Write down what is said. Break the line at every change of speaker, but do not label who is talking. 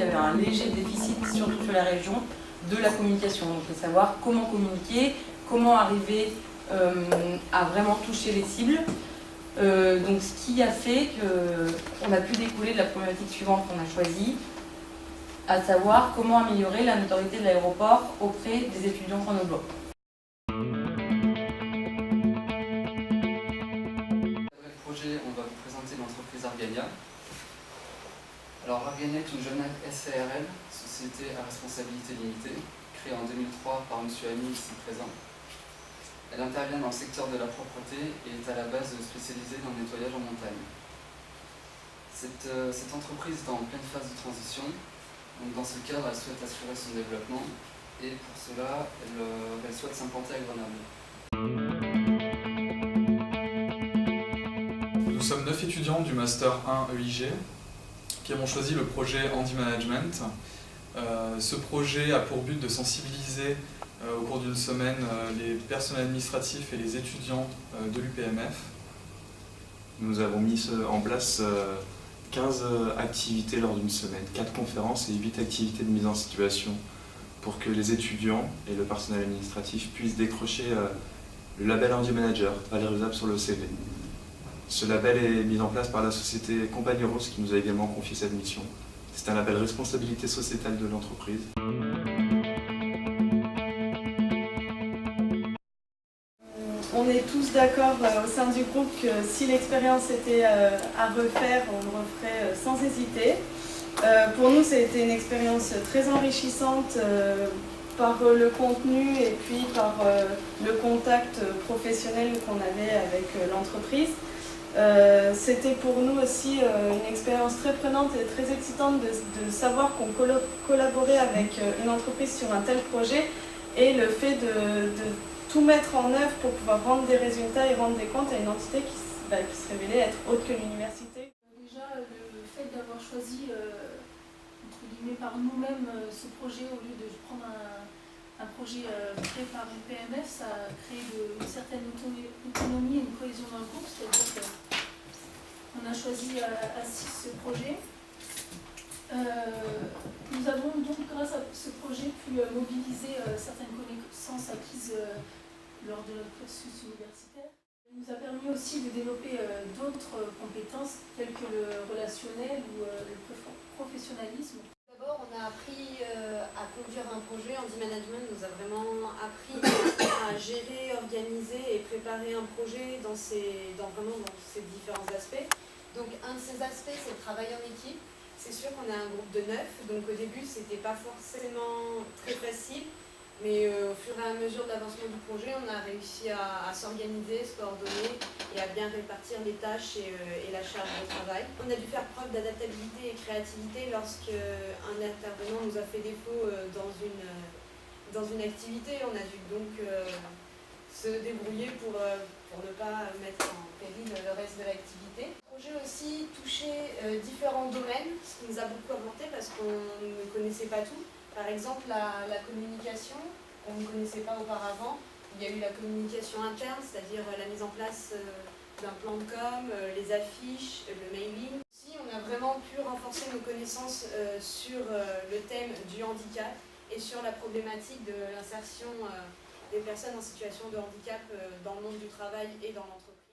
qu'il y avait un léger déficit, surtout sur la région, de la communication. Donc, il faut savoir comment communiquer, comment arriver à vraiment toucher les cibles. Donc, ce qui a fait qu'on a pu découler de la problématique suivante qu'on a choisie, à savoir comment améliorer la notoriété de l'aéroport auprès des étudiants grenoblois.
Avec le projet, on va vous présenter l'entreprise Argania. Alors Argania est une jeune SARL, société à responsabilité limitée, créée en 2003 par M. Ami ici présent. Elle intervient dans le secteur de la propreté et est à la base spécialisée dans le nettoyage en montagne. Cette entreprise est en pleine phase de transition. Donc dans ce cadre, elle souhaite assurer son développement et pour cela, elle souhaite s'implanter à Grenoble.
Nous sommes 9 étudiants du Master 1 EIG qui avons choisi le projet Handy Management. Ce projet a pour but de sensibiliser au cours d'une semaine les personnels administratifs et les étudiants de l'UPMF.
Nous avons mis en place 15 activités lors d'une semaine, 4 conférences et 8 activités de mise en situation pour que les étudiants et le personnel administratif puissent décrocher le label Handy Manager, valorisable sur le CV. Ce label est mis en place par la société Compagnie Rose qui nous a également confié cette mission. C'est un label responsabilité sociétale de l'entreprise.
On est tous d'accord au sein du groupe que si l'expérience était à refaire, on le referait sans hésiter. Pour nous, ça a été une expérience très enrichissante par le contenu et puis par le contact professionnel qu'on avait avec l'entreprise. C'était pour nous aussi une expérience très prenante et très excitante de savoir qu'on collaborait avec une entreprise sur un tel projet et le fait de tout mettre en œuvre pour pouvoir rendre des résultats et rendre des comptes à une entité qui se révélait être autre que l'université.
Déjà, le fait d'avoir choisi entre guillemets, par nous-mêmes ce projet au lieu de prendre un projet créé par une PMF, ça a créé une certaine autonomie et une cohésion dans le groupe, c'est-à-dire qu'on a choisi à 6 ce projet. Nous avons donc, grâce à ce projet, pu mobiliser certaines connaissances acquises lors de notre cursus universitaire. Il nous a permis aussi de développer d'autres compétences telles que le relationnel ou le professionnalisme.
D'abord, on a appris à conduire un projet. Handy Management nous a vraiment appris à gérer, organiser et préparer un projet dans ces différents aspects. Donc, un de ces aspects, c'est le travail en équipe. C'est sûr qu'on a un groupe de 9, donc au début, c'était pas forcément très facile. Mais au fur et à mesure de l'avancement du projet, on a réussi à s'organiser, se coordonner et à bien répartir les tâches et la charge de travail. On a dû faire preuve d'adaptabilité et créativité lorsqu'un intervenant nous a fait défaut dans une activité. On a dû donc se débrouiller pour ne pas mettre en péril le reste de l'activité. Le projet aussi touchait différents domaines, ce qui nous a beaucoup apporté parce qu'on ne connaissait pas tout. Par exemple, la communication, on ne connaissait pas auparavant. Il y a eu la communication interne, c'est-à-dire la mise en place d'un plan de com, les affiches, le mailing. Aussi, on a vraiment pu renforcer nos connaissances sur le thème du handicap et sur la problématique de l'insertion des personnes en situation de handicap dans le monde du travail et dans l'entreprise.